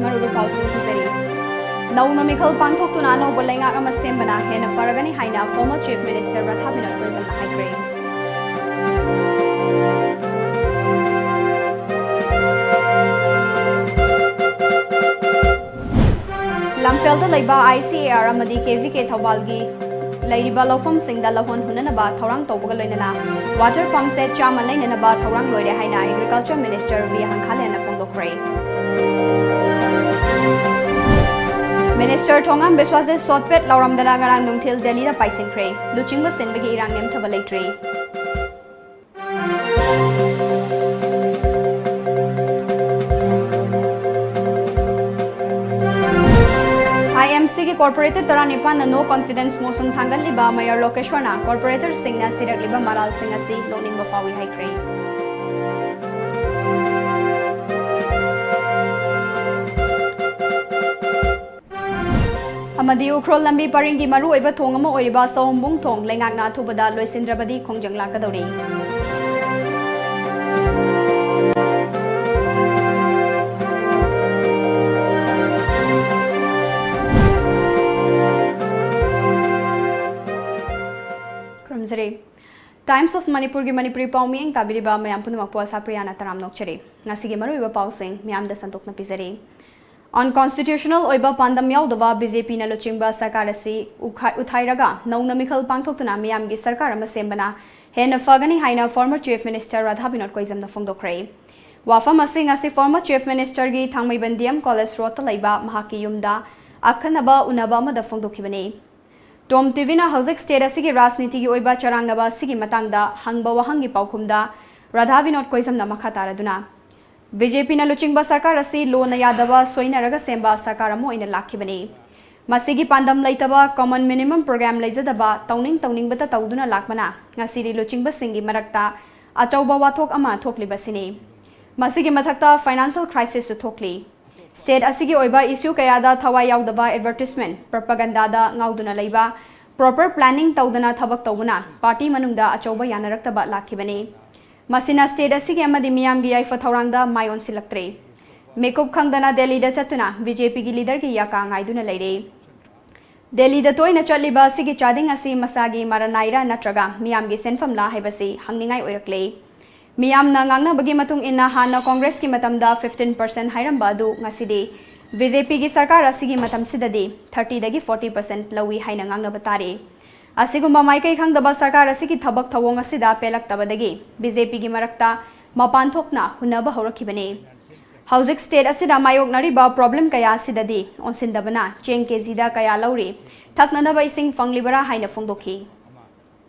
मरुदु पाउसिंग पिजरी नौना मिखल पांथोक्तुना अनौब लैंगाक अमा सेमबना हेना फरगनी हाइना former chief minister Radha Binod कोइजमना हाइग्रे लमफेलदा लैबा ICAR अमदी KVK थौबालगी लैरिबा लौफम सिंगदा लहोन हुननबा थौरांग तौबगा लोइनना वाटर पंप सेट चामा लैननबा थौरांग लोइरे हाइना एग्रीकल्चर मिनिस्टर वी हंखालेना फोंदोखरे मिनिस्टर थोंगाम बिस्वासे सोटपेट लौरमदना ngarang nungthil Delhi da paisingkhre luchingba sinbagi irang nemthaba leitri IMC की कॉर्पोरेटर तरा निपान नो कॉन्फिडेंस मोशन थांगलिबा मेयर लोकेश्वरना कॉर्पोरेटर सिंगना सिरगलिबा मराल सिंग असि लोनिंग बफावी हाइक्रे अमदी उख्रोल लंबी परिंगी मरु ओइबा थोंग अमा ओइरिबा सोहमबुंग थोंग लेंगाकना थुबदा लोइसिंद्रबदी खोंजंग लाकदौरी टाइम्स ऑफ मणिपुर की मणिपुरी पाउ मियंग ताबिरिबा मयाम पुनमकपो आशाप्रिया तराम नोक्चरी ngasigi maruiba pausing miyam da santok na pizari unconstitutional oiba pandam yaudaba BJP na luchingba sarkar asi uthairaga nauna mikhal pangthoktuna miyam gi sarkar ama sembana hena fagani haina former chief minister Radha Binod Koizam na phongdokre wafam asi ngasi former chief minister gi thangmai bandiam college road ta laiba mahaki yumda akhanaba unaba ma da phongdokhibani Tom TV na hauzik state asigi rajniti gi oiba charangnaba asigi matangda hangba wahangi paukhumda Radha Binod Koizam na makha taraduna BJP na luchingba sarkar asi lo na yadaba soinaraga semba sarkar amo ina lakhibani masigi pandam laitaba common minimum program leijadaba tauning bata tauduna lakmana ngasiri luchingba singi marakta achauba wathok ama thoklibasini masigi mathakta financial crisis su thokli State asigi oiba issue kayada thawai yaudaba advertisement propaganda da ngauduna leiba proper planning taudana thabak taubuna party manungda achauba yanaraktaba lakhibani masina state asigi amadi miyam gi yaifa thorangda mayon silaktre makeup khangdana Delhi da chatuna BJP gi leader gi yaka ngaiduna leire Delhi da toina chatliba asigi chading asi masagi maranaira natraga miyam gi senfam la haibasi hangningai oirakle Miyamna ngangna bagi matung inna hana Congress ki matamda 15% hairam badu ngasidi BJP ki sarkar asigi matam sidadi 30 dagi 40% lawi haina ngangna batari asigumba maikai khangdaba sarkar asigi thabak thawong asida pelak tabadagi BJP ki marakta mapan thokna hunaba horakhibani Housing state asida mayok nariba problem kaya asidadi onsindabana cheng kejida kaya lauri thaknana ba ising fanglibara haina phongdokhi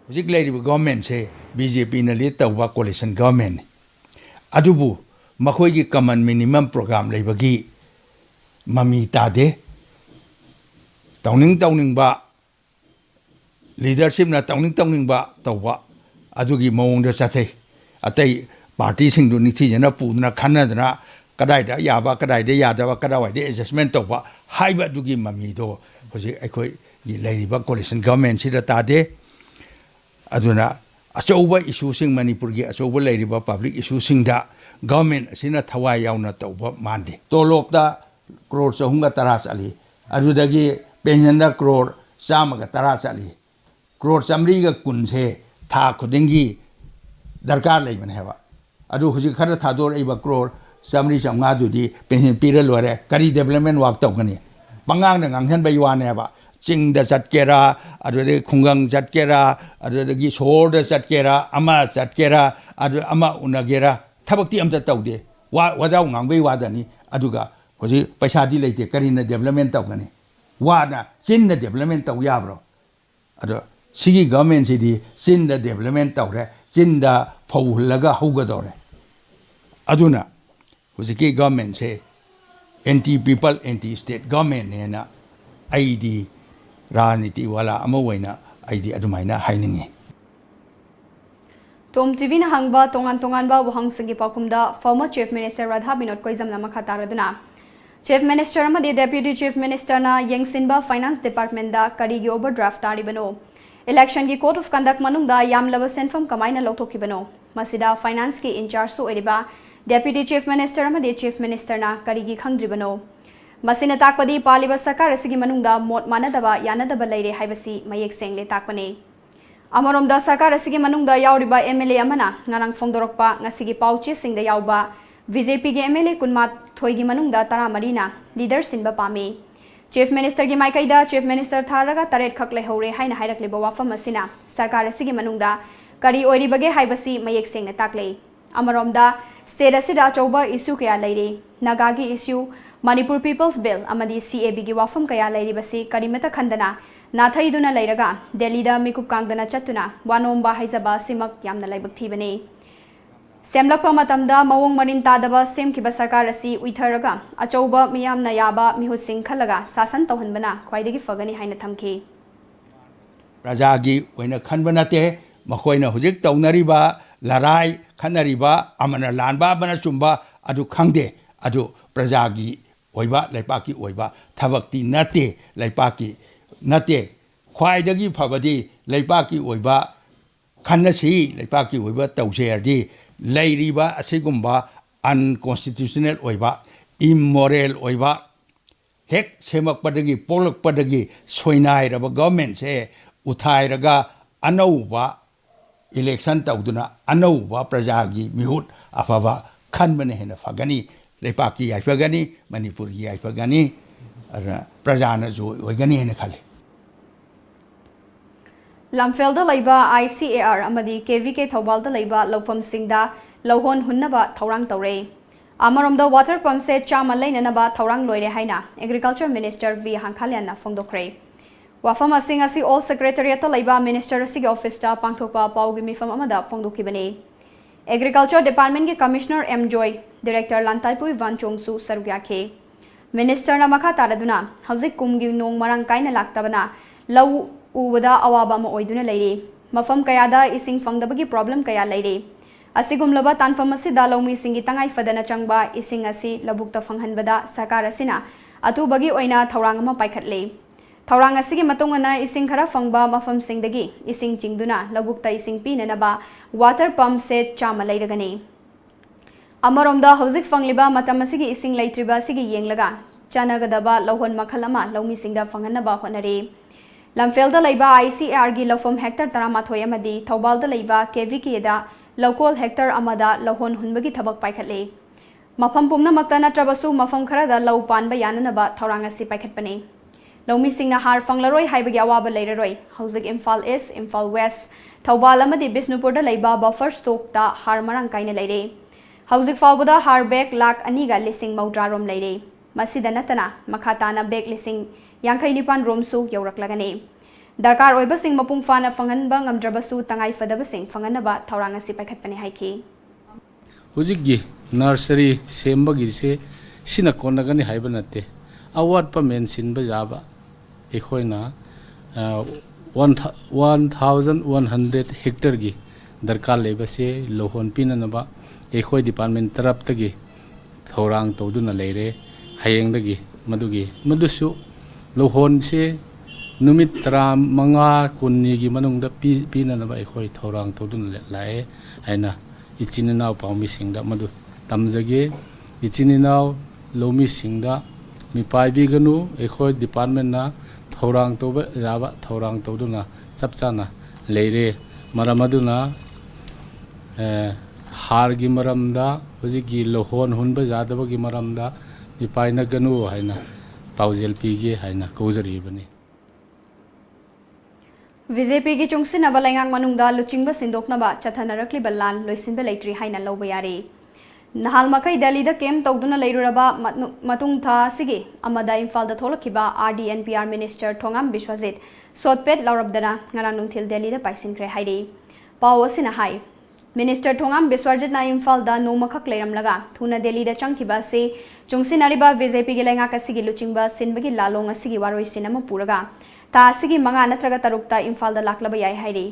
Hujik lairiba government se BJP na lead tawba coalition government adubu makhoi gi common minimum program leibagi mami tade tawning ba leadership na tawning ba tawba adugi mawong da chathai atai party sing du nithi jana pudna khanadna kadai da yaba kadai de yadaba kadawai de adjustment tawba haiba adugi mami do hujik aikoi gi lairiba coalition government sida tade aduna achauba issue sing Manipur gi achauba lairiba public issue sing da government asina thawai yauna tawba mande tolok da crore chahunga taras ali adudagi pension da crore chamaga taras ali crore chamri ga kunse tha khudingi darkar leibane haba adu huji khara thador iba crore chamri chamnga dudi pension pira lore kari development work tawgani bangang na nganghan baywane haba Ching da chatkera, adode khungang chatkera, adode shor da chatkera, ama chatkera, adu ama unagera, thabakti amta taude. Wajau ngangbei wadani aduga hoji paisa di leite karina development tawgani. Wana chin da development taw yabro. Adu sigi government sidi chin da development tawre, chin da phawlaga haugadore. Aduna hoji ki government se anti people anti state government ne na ID Raniti wala amawaina ID adumaina hainingi Tom TV na hangba tongan ba wahang singi pakumda former chief minister Radha Binod Koizam na makha taraduna chief minister amadi deputy chief minister na yengsinba finance department da karigi overdraft taribano election ki code of conduct manungda yamlaba senfam kamaina lothokibano masida finance ki in charge so eriba deputy chief minister amadi chief minister na karigi khangdribano Masina takpadi paliba sarkar asigi manungda mot manadaba yanadaba leire haibasi mayek sengle takpane. Amaromda sarkar asigi manungda yauriba MLA amana ngarang fongdorokpa ngasigi pauchi singda yauba BJP ge MLA kunmat thoigi manungda tara marina leader sinba pami. Chief Minister gi maikaida Chief Minister tharaga taret khak lehore haina hairakliba wafam asina sarkar asigi manungda kari oiribage haibasi mayek sengna takle. Amaromda state asida chauba issue kaya leire nagagi issue Manipur People's Bill amadi CAB gi wafam kaya leiribasi karimata khandana nathayiduna leiraga Delhi da mikup kangdana chatuna wanomba haizaba simak yamna laibak thibane. Semlakpa matamda mawong marin tadaba semkiba sarkar asi uitharaga achauba miyamna yaba mihut sing khalaga sasan tawhanbana khwaidagi fagani haina thamki. Prajagi oina khanbanate makoina hujik taunariba larai khanariba amana lanba bana chumba adu khangde adu prajagi oiba laipaki oiba thabakti nate laipaki nate khwaidagi phagadi laipaki oiba khanasi laipaki oiba tawserdi leiriba asigumba unconstitutional oiba immoral oiba hek semakpadagi polakpadagi soinairaba government se uthairaga anauba election tawduna anauba prajagi mihut afaba khanbane hena fagani lepaki yaifagani manipuri yaifagani prajana jo oigani hena khale. Lamfelda laiba ICAR amadi KVK Thaubalda laiba lawfam singda lawhon hunnaba thaurang tawre. Amaromda water pump set chama lainanaba thaurang loire haina Agriculture Minister V Hankalianna fongdokre. Wafam asing asi all secretariat laiba minister asigi office ta pangthokpa paugi mifam amada fongdokibane. Agriculture Department ki Commissioner M Joy Director Lantaipui Vanchongsu sarugyakhe. Minister na makha taraduna hauzik kumgi nong marang kaina laktabana law ubada awaba ma oiduna leire mafam kayada ising fangdabagi problem kaya leire asigumlaba tanfam asida lawmi singi tangai fadana changba ising asi labukta fanghanbada sarkar asina atubagi oina thaurang ama paikhatle thaurang asigi matungana ising khara fangba mafam singdagi ising chingduna labukta ising pinanaba water pump set chama leiragani amaromda hauzik fangliba matam asigi ising leitriba asigi yenglaga chanagadaba lawhon makhalama lawmi singda fanghanaba honare. Lamfelda laiba ICAR gi lawfam hectare taramathoi amadi Thaubalda laiba KVK da local hectare amada lawhon hunbagi thabak paikhatle. Mafam pumna makta natrabasu mafam kharada law panba yananaba thaurang asi paikhatpane. Lawmi singna har fanglaroi haibagi awaba leiraroi hauzik Imphal East, Imphal West, Thaubal amadi Bisnupurda laiba buffer stock ta har marang kaina leire. Hauzik fawbada har bag lakh aniga lising maudrarom leire. Masida natana makhatana bag lising Yankai nipan romsu yauraklagani. Darkar oibasing mapung fana fanganba ngamdrabasu tangai fadabasing fanganaba thaurang asi paikhatpani haiki. Hujigi nursery sembagi se sina konagani haiba nate award pa mention ba jaba ekhoina 1100 hectare gi darkar leba se lohon pinanaba ekhoi department tarap tagi thaurang tawduna leire hayeng dagi madusu lohon se numit tra manga kunni gi manungda pinanaba ekhoi thaurang tawduna lae haina ichininaw paumi singda madu tamjage ichininaw lomi singda mi paibi ganu ekhoi department na thaurang toba jaba thaurang tawduna chapchana leire maramaduna har gi maramda hojigi lohon hunba jadaba gi maramda mi paina ganu haina paujel pigi haina kozari bani. BJP gi chungsinaba laingang manungda luchingba sindoknaba chathanarakli balan loisinba leitri haina lawba yari. Nahal makai Delhi da kem tawduna leiruraba matung tha sigi amada Imphal da tholakiba RDNPR Minister Thongam Biswajit sotpet laurabdana ngarang nungthil Delhi da paisinkhre hairi. Pau asina hai Minister Thongam Biswajit na Imphal da nomakhak leiramlaga thuna Delhi da changkiba se chungsinariba BJP gi lainga kasigi luchingba sinbagi lalong asigi waroi sinama puraga ta asigi manga natraga tarukta Imphal da laklaba yai hairi.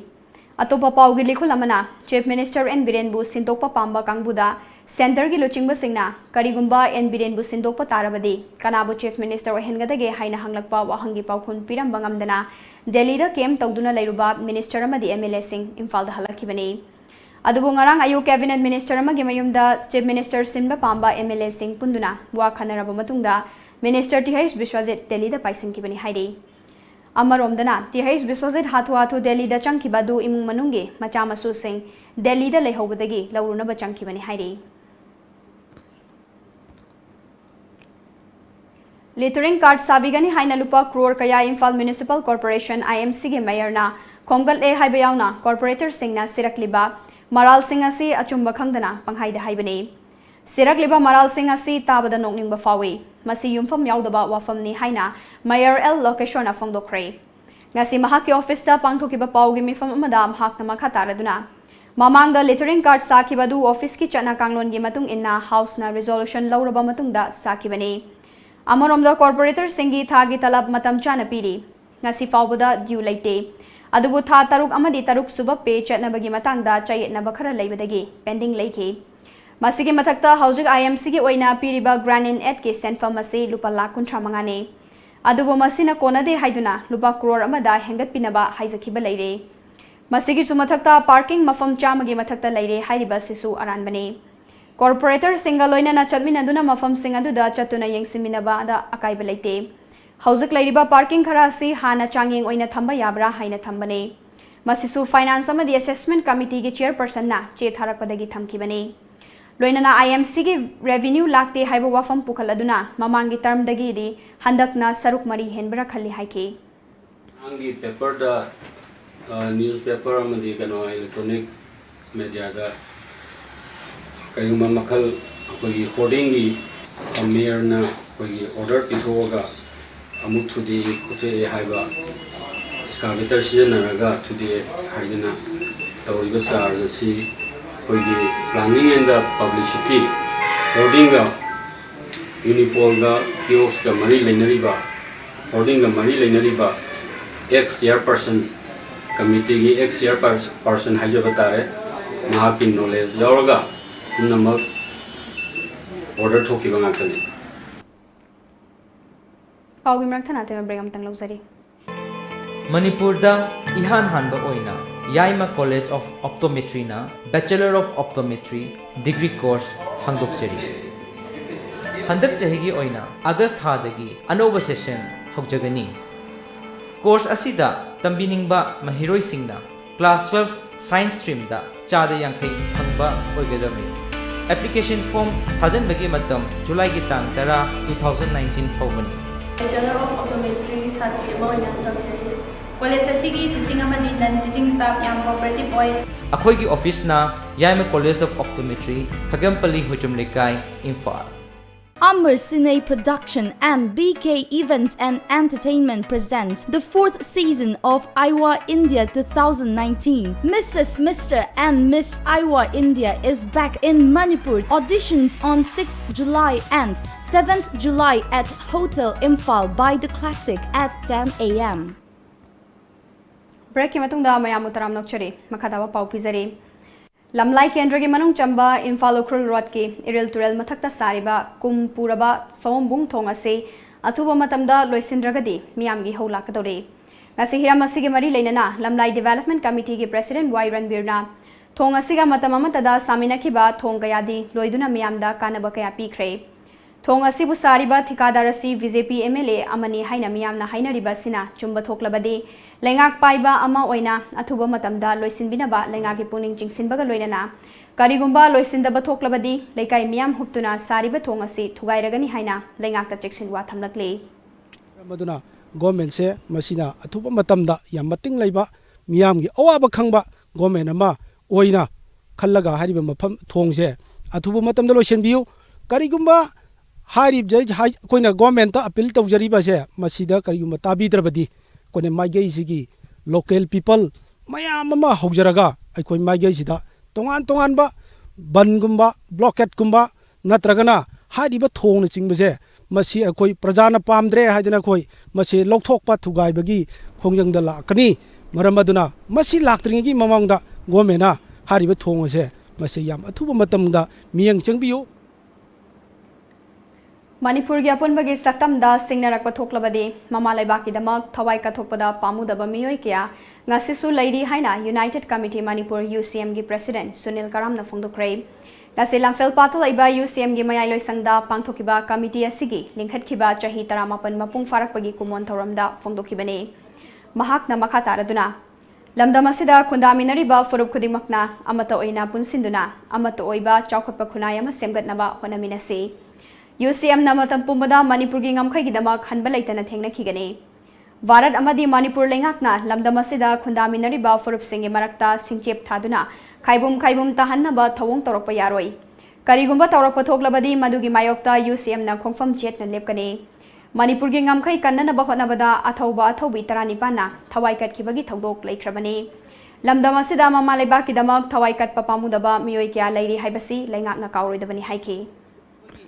Atopa paugi likhul amana Chief Minister N Birenbu sintokpa pamba kangbuda Center gi luchingba singna karigumba N Birenbu sintokpa tarabadi kanabu Chief Minister ohengadage haina hanglakpa wahangi paukhun piramba ngamdana Delhi da kem tawduna leiruba Minister amadi MLA sing Imphal da halakibani. Adubu ngarang ayu Cabinet Minister amagi mayumda Chief Minister sinba pamba MLA sing punduna wa khanaraba matungda Minister TH Biswajit Delhi da paisinkhibani hairi Amaromdana TH Biswajit hathu Delhi da changkhibadu imung manunggi macha masu sing Delhi da leihobadagi laurunaba changkhibani hairi Littering card sabigani haina lupa crore kaya Imphal Municipal Corporation IMC ge mayor na khomgal e haiba yauna corporator singna sirakliba maral sing asi achumba khangdana panghaida haibani sirakliba maral sing asi tabada nokningba fawi masi yumpham yaudaba wafamni haina mayor L location a fongdokre ngasi mahaki office ta pangthokiba pawgi mifam amada mahakna makha taraduna mamangda littering card sakibadu office ki chana kanglon gi matung inna house na resolution lauraba matungda sakibani Amaromda corporator singi thagi talab matam chana piri ngasi fawbada due laite adubu tha taruk amadi taruk suba pe chatnabagi matangda chayetnaba khara leibadagi pending leikhi masigi mathakta housing IMC gi oina piriba grant in aid ke senfam ase lupa lakh 35 ne adubu masina konade haiduna lupa crore amada hengat pinaba haijakhiba leire masigi sumathakta parking mafam chamagi mathakta leire hairiba sisu aranbane Corporator Singaloina na chatminaduna mafam singaduda chatuna yengsiminaba da akaiba leite Housik lairiba parking kharasi hana changing oina thamba yabra haina thambane masisu finance amadi assessment committee gi chairperson na che tharakpadagi thamkibane loinana IMC gi revenue lakte haiba wafam pukhaladuna mamangi term dagi di handakna saruk mari henbra khalli haike angi paper da newspaper amadi kano electronic media da kayuma makal akogi hoarding gi mayor na akogi order pithoga amuk thudi kote haiba excavator sijanaraga thudi haidina tawriba charge si akogi planning and the publicity hoarding ga uniform ga kiosk ga mari lainariba hoarding ga mari lainariba ex chairperson committee gi ex chairperson haijaba tare mahaki knowledge yauraga number order thoki bangakani Pawgi mrakthana te bregam tang lawzari Manipur da ihan hanba oina Yaima College of Optometry na Bachelor of Optometry degree course hangdokchari handak chahigi oina August hadagi anoba session hogjagani course asida tambiningba mahiroi singna class 12 science stream da chada yankai hangba oigadami application form thousand bagi matam July ki tang 2019 fawani Bachelor of Optometry satri boina tamse college asigi teaching amadi non teaching staff yam cooperative boy akhoi ki office na Yaima College of Optometry Hagampally Hujum Lekai Imphal Amber Cine Production and BK Events and Entertainment presents the 4th season of Iwa India 2019. Mrs. Mr. and Miss Iwa India is back in Manipur. Auditions on 6th July and 7th July at Hotel Imphal by The Classic at 10 a.m. Break ki matungda mayam utaram nokchari makadawa pau pizari Lamlai Kendra ki manung chamba Imphal Ukrul Road ki Iril Turel mathakta sariba kum puraba sombung thong ase athuba matamda loisindragadi miyam gi hola kadore ngasi hiram asigi mari leinana Lamlai Development Committee ki President Y Ranbirna thong asiga matam amatada samina khiba thong kayadi loiduna miyamda kanaba kaya pikre thong asibu sariba thikadar asi BJP MLA amani haina miyamna haina riba sina chumba thoklabadi lengak paiba ama oina athuba matamda loisinbinaba lengaki puning chingsinbaga loinana karigumba loisindaba thoklabadi leikai miyam huptuna sariba thong asi thugairagani haina lengak ta cheksinwa thamlakle maduna government se masina athuba matamda yam mating leiba miyam gi awaba khangba government ama oina khallaga hariba mafam thong se athuba matamda loisinbiu karigumba harib jai koina government ta appeal tawjariba se masida karigumba tabidrabadi kone maigei sigi local people mayam ama hojaraga aikoi maigei sida tongan ba bangumba blockade kumba natragana hariba thong chingbe masi akoi prajana pamdre haidana koi masi lokthokpa thugai bagi khongjangda lakani maramaduna masi laktringi mamangda gomena hariba thong se masi yam athuba matamda miyang changbiu Manipur gi apun bagi sakam da singnarak pathoklabadi mama laibaki damak thawai kathokpada pamudaba miyoi kya ngasisu laidi haina United Committee Manipur UCM gi President Sunil Karam na phongdokre Ngasi lamfel patal iba UCM gi mayai loisangda pangthokiba committee asigi lingkhatkiba chahi 18 mapung farakpagi kumon thoramda fongdokibane. Mahakna makha taraduna lamdam asida khundaminariba furup khudingmakna amata oina punsinduna amata oiba chaukhotpa khunai ama semgatnaba honaminase. UCM na matam pumbada Manipur gi ngamkhai gidamak hanba leitana thengnakhigane. Varat amadi Manipur lengakna lamdam asida khundaminariba furup singi marakta singchep thaduna Kaibum tahannaba thawong torokpa yaroi. Karigumba torokpa thoklabadi madugi mayokta UCM na khongfam chet na lepkane. Manipur gi ngamkhai kannanaba hotnabada athaubi taranipana thawai katkibagi thodok leikrabane. Lamdam asida mama leibak kidamak thawai katpa pamudaba miyoi kya leiri haibasi lengakna kauroidabani haike.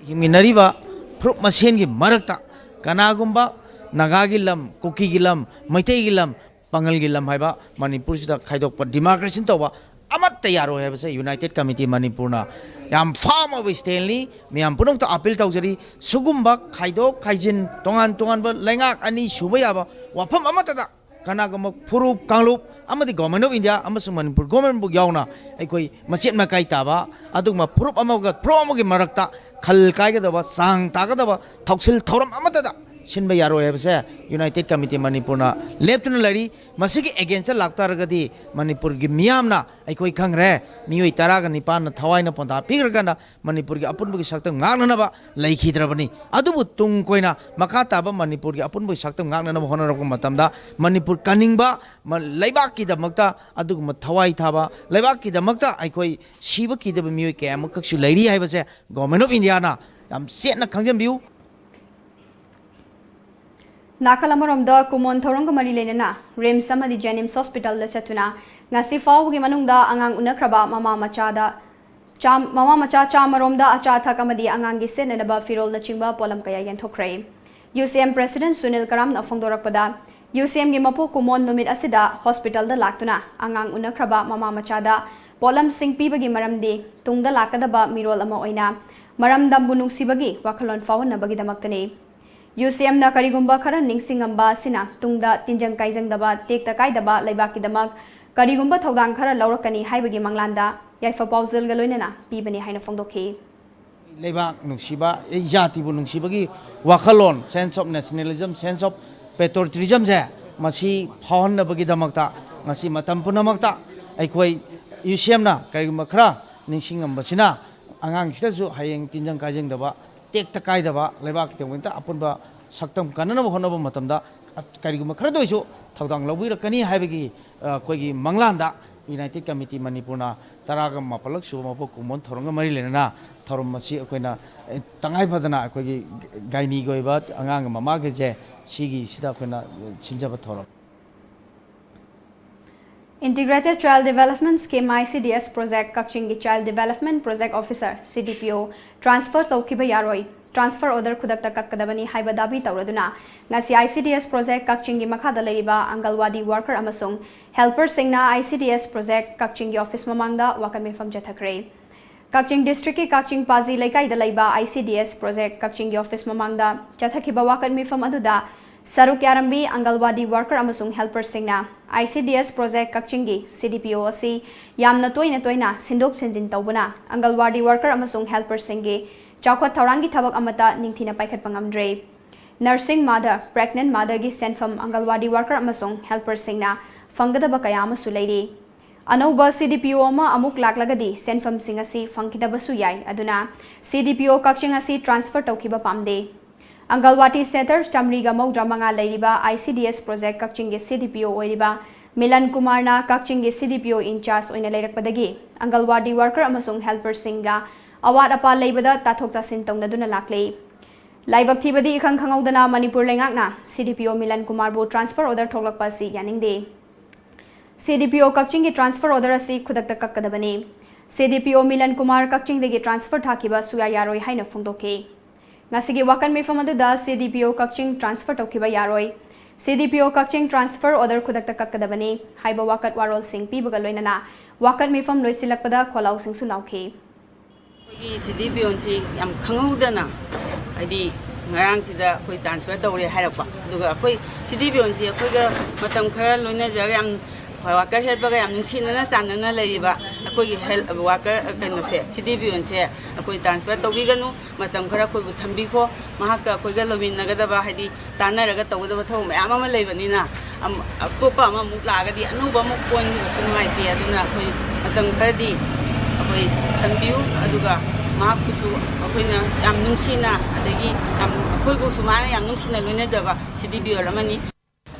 Himinariba frup masen gi marakta kanagumba nagagi lam kuki gi lam maitai gi lam pangal gi lam haiba Manipur sida khaidokpa democracy toba amata yaro hai base United Committee Manipurna yam farm of Stanley miam punong ta appeal taujari sugumba khaido khaijin tongan ba lengak ani subaya ba wafam amata da kanagam furup kanglup amadi government of India amasung Manipur government bu yauna aikoi machet makai taba adugma furup amaga promo gi marakta khal kai ga da sang ta ga da thoksil thoram amata da sinba yaro hai base United Committee Manipurna leptuna lari masigi against lakta ragadi Manipur gi miamna aikoi khangre mioi taraga nipan thawai na ponda pigragana Manipur gi apunbu gi sakta ngangna ba laikhidrabani adubu tung koina makata ba Manipur gi apunbu gi sakta ngangna ba honarako matamda Manipur kaningba laibak ki damakta aduguma thawai thaba laibak ki damakta aikoi siba ki da mioi ke amakaksu lairi hai base government of India na yam setna khangjambiu Nakalamaromda kumon thorong mari lenana Rims amadi Jenims Hospital da chatuna ngasi fawgi manungda angang unakraba mama macha chamaromda acha thak amadi angang gi senaba firol na chingba polam kaya yenthokre. UCM President Sunil Karam na fongdorakpada UCM gi mapo kumon numit asida hospital da laktuna angang unakraba mama macha da polam singpi bagi maramdi tungda lakadaba mirol ama oina maramda bunung sibagi wakalon fawan na bagi damaktane. UCM na karigumba khara ningsingamba sina tungda tinjang kaijang daba tekta kaidaba laibaki damak karigumba thodang khara laurakani haibagi manglanda yaifa pauzil galoinana pibani haina fongdokhi leibak nungsiba jati bu nungsibagi wakalon sense of nationalism sense of patriotism je masi phawon bagi damakta ngasi matam punamakta aikoi UCM na karigumba khara ningsingamba sina angang sitasu hayeng tinjang kaijang daba tekta kaidaba leibak tewinta apunba saktam kanana honaba matamda kariguma kharadoisu thodang lobirkani haibagi koigi manglanda United Committee Manipurna taraga mapalak su mapo kumon thoronga mari lenana thorom masi koina tangai badana koigi gaini goiba angang mama ge je sigi sida koina chinjaba thorom Integrated Child Development Scheme ICDS Project Kakchingi Child Development Project Officer CDPO Transfer Taukiba Yaroi Transfer Order Kudakta Kakadabani Haibadabi Tauraduna Ngasi ICDS Project Kakchingi Makada Leriba Angalwadi Worker Amasung Helper Singna ICDS Project Kakchingi Office Mamangda Wakame from Jathakre Kakching District Kakching Pazi Laikai Dalaiba ICDS Project Kakchingi Office Mamangda Jathakiba Wakame from Aduda Saruk Yarambi Angalwadi Worker Amasung Helper Singna ICDS Project Kakchingi CDPO asi Yamna Toina Sindok Sinjin Taubuna Angalwadi Worker Amasung Helper Singi Chakwa Taurangi Tabak Amata Ningtina Paikat Pangamdre Nursing Mother Pregnant Mother gi Senfam Angalwadi Worker Amasung Helper Singna Fangadaba Kayama Sulaidi Anauba CDPO ama amuk laklagadi Senfam Singasi Fangkidaba Suyai Aduna CDPO Kakching asi transfer Taukiba Pamde Angalwadi Center Chamriga Maudra Manga Lairiba ICDS Project Kakchingi CDPO Oiriba Milan Kumarna Kakchingi CDPO in charge oina leirakpadagi Angalwadi Worker amasung Helper Singa awat apa leibada tathok tasin tongdaduna laklei Laibak thibadi ikhang khangaudana Manipur lengakna CDPO Milan Kumar bu transfer order thoklakpa si yaningde CDPO Kakchingi transfer order asi khudakta kakkadabani CDPO Milan Kumar Kakchingdagi transfer thakiba suya yaroi haina phongdoke Ngasigi wakan mifam aduda CDPO Kakching transfer taukiba yaroi CDPO Kakching transfer order khudakta kakkadabani haiba wakat warol sing pibaga loinana wakat mifam loisilakpada kholau sing su lauke CDPO ji yam khangaudana adi ngarang sida koi transfer tawre harakpa duga koi CDPO ji koi ga matam khara loina ja yam walker help का याम नुसीना Chanana लेरिबा अखोगी help walker कनोसे CDPO से अखोई transfer तौबिगनु मतम खरा अखोई थंबिखो महाक अखोईगा लमिनगदबा हाइदि तानरगा तौगदबा थौ मयाम अमा लेबनिना अतोपा अमा मुक लागदी अनुबा मुक कोन सुनाइते अदुना अखोई मतम खरदी अखोई थंबियु अदुगा महाकुसु अखोइना याम नुसीना अदगी याम अखोईगु सुमाना याम नुसीना लोइनजबा CDPO रमनी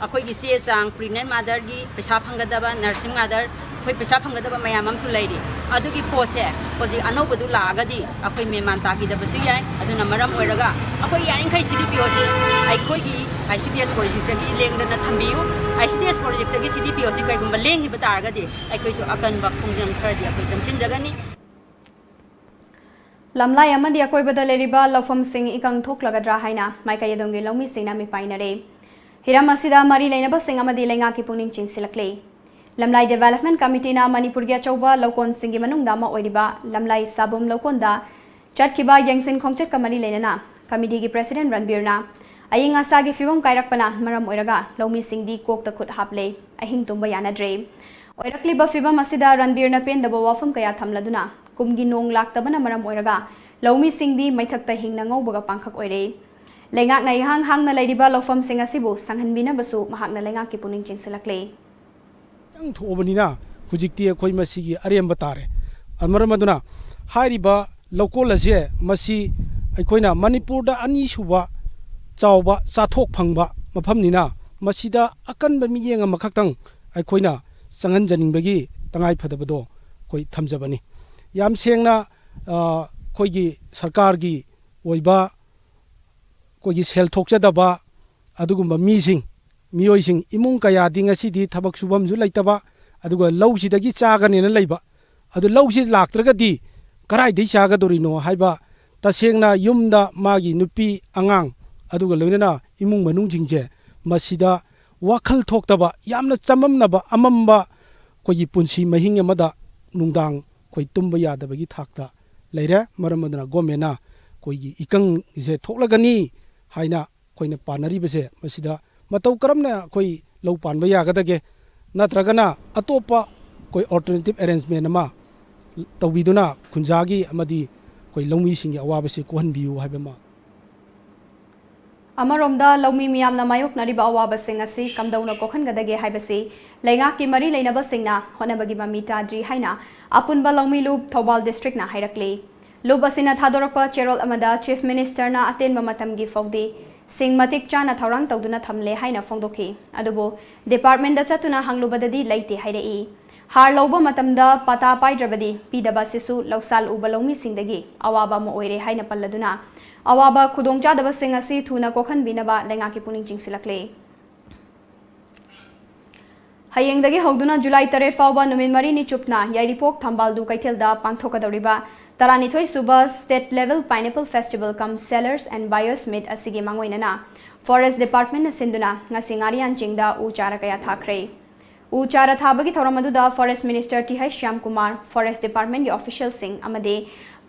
अखोई चे चांग प्रेग्नेंट मदर की पैसा फंगदबा नर्सिंग मदर अखोई पैसा फंगदबा मैम अमसु लेरी अदुगी पोसे होजी अनौबदु लागदी अखोई मेमान ताकीदबसु याय अदुना मरम ओइरगा अखोई यारिंखै CDPO से अखोईगी ICDS प्रोजेक्ट की लेंगदना थंबियु ICDS प्रोजेक्ट की CDPO से कैगुंबा लेंगिबा तारगदी अखोईसु अकनबा खुंजन खरदी अखोई जंगसिन जगनी lamlai amadi akoibada leriba lofam sing ikang thoklagdra haina maikayadongi lomi singna mi painare hiram asida mari leinaba sing amadi lenga ki puning chingsilakle lamlai development committee na manipur gi achauba lokon singi manungda ma oiriba lamlai sabum lokonda chatkiba yangsin khongchet kamari leinana committee gi president ranbir na aying asa gi fibom kairakpana maram oiraga lomi singdi kokta khut haple ahing tumba yanadre oirakli ba fibam asida ranbir na pen daba wafam kaya thamladuna kumgi nong laktabana maram oiraga lomi singdi maithakta hingna ngaubaga pangkhak oire lengak na ihang hang na leiriba lofam sing asibu sanghanbina basu mahakna lengak ki puning chingsilakle tang thobanina hujikti khoi masigi aremba tare amaraduna hairiba lokol ase masi aikoina manipur da ani suba chawba chathok phangba mafamnina masida akanba miyenga makhaktang aikoina sangan janingbagi tangai phadabado koi thamjabani yam sengna koigi sarkar gi oiba koigi sel thokjadaba adugumba mising miyoising imung kaya dinga sidi thabak subam ju laitaba aduga lawsi dagi chagani na leiba adu lawsi laktraga di karai dei chaga dorino haiba tasengna yumda magi nupi angang aduga loinana imung manung jingje masida wakhal thoktaba yamna chamamnaba amamba koigi punsi mahing amada nungdang koi tumba yadabagi thakta leire maramaduna gomena koigi ikang je thoklagani haina koina panari bese masida matau karamna koi lau panba yagadage natragana atopa koi alternative arrangement ama tawbiduna khunjagi amadi koi lomi singi awabase kohanbiu haibama amaromda lomi miyamna mayok nariba awaba sing asi kamdauna kokhangadage haibase lenga ki mari leinaba singna honabagi mamita dri haina apunba lomi lub thobal district na hairakle lub asina thadorakpa cherol amada chief minister na atenba matamgi fawdi sing matik chana thorang tawduna thamle haina fongdokhi adubo department da chatuna hanglubadadi leite hairei har loba matamda pata paidrabadi pidaba sisu lawsal uba lomi singdagi awaba mo oire haina palladuna awaba khudongchadaba sing asi thuna kokhan binaba lenga ki puning chingsilakle hayengdagi hawduna July 3 fawba numin mari ni chupna yairipok thambaldu kaithelda pangthokadoriba taranithoi suba state level pineapple festival come sellers and buyers meet asigi mangoinana forest department na sinduna ngasingarian chingda u chara kaya thakre u chara thabagi thoramaduda forest minister T.H. Shyam Kumar forest department gi official sing amade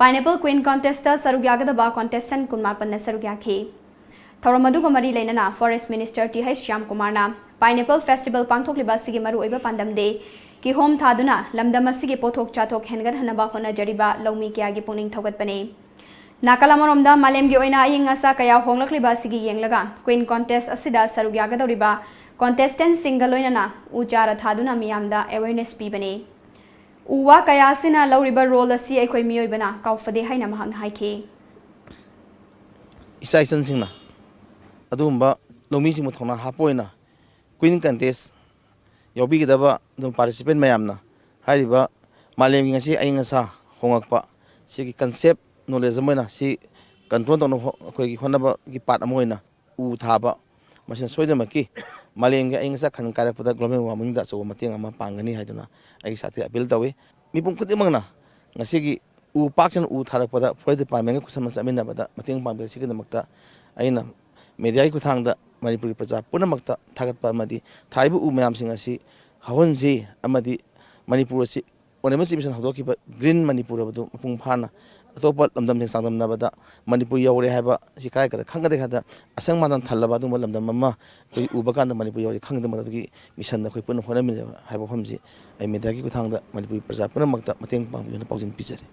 pineapple queen contest ta sarugyagadaba contestant kunmarpan na sarugyakhi thoramaduga mari leinana forest minister T.H. Shyam Kumar na pineapple festival pangthokliba sigi maru oiba pandamde ki hom thaduna lamdam asigi pothok chathok hengar hanaba hona jariba lomi kya gi puning thogatpane nakalamoromda malem gi oina aying asa kaya honglakliba sigi yenglaga queen contest asida sarugyagadoriba contestant single oinana uchara thaduna miyamda awareness pibane uwa kaya sina loriba role asi aikoi miyoibana kaufade haina mahang haike isai san singna adumba lomi sing thona hapoina queen contest yobi gidaba dum participant mayamna hariba malem gi ngasi aying asa hongakpa sigi concept knowledge moina si control tono khoi gi khonaba gi part amoina u thaba masin soidamaki malem gi aying asa khan kara pada global warming da so mateng ama pangani haiduna ai sathi appeal tawi mipum kudimangna ngasi gi u pakchan u thara pada forest department ku samasa amina bada mateng pangbe sigi damakta aina media ku thangda manipuri praja punamakta thagatpa amadi thaibu u mayam sing asi hawonji amadi manipur si onemasi mission hodokiba green manipur badu pung phana Atop लमदम सांगदमनबदा Manipur you're हाइबा सि काय कर खंगदे खदा असंग मानन थल्लबा दुम लमदम मम्मा कोई उबकान Manipur you're खंगदम Madgi mission न कोई पुन होना मिले हाइबा फमजी आई मीडिया की कुथांगदा मणिपुर प्रजा पुनमकता मतेंग पांगना पाउजिन पिजरे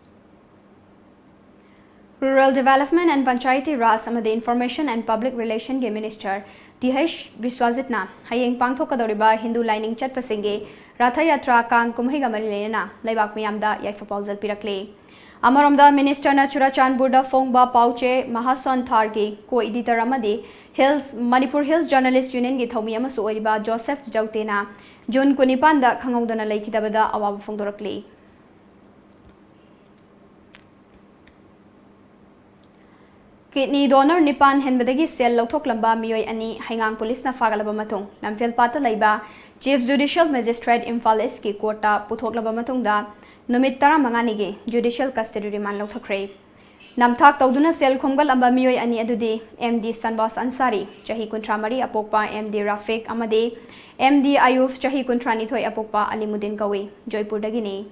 Rural Development and Panchayati Raj amadi Information and Public Relation ge Minister TH Biswajitna hayeng pangthokadoriba Hindu lining chatpasinge Ratha Yatra kang kumhiga marilena laibak miyamda yaifa pauzal pirakle Amaromda Minister na Churachandpurda Fongba Pauche Mahason Thargi co-editor amadi Hills Manipur Hills Journalist Union gi thomi amasu oiriba Joseph Jautena June 19 da khangongdana leikidabada awab fongdorakle Kidney donor Nipan Henbadagi Sel Lotok Lamba Mioi Ani Hangang Police na Fagalaba Matung Lamfil Pata Laiba Chief Judicial Magistrate Imphal East ki Courta Puthok Laba Matung da Numit Tara Manganige Judicial Custody Remand Lothakre Namthak Tauduna Sel Khomgal Amba Mioi Ani Adudi MD Sanbas Ansari Chahi Kuntramari Apokpa MD Rafiq Amade MD Ayuf Chahi Kuntrani Thoi Apokpa Alimuddin Kawi Joypur Dagini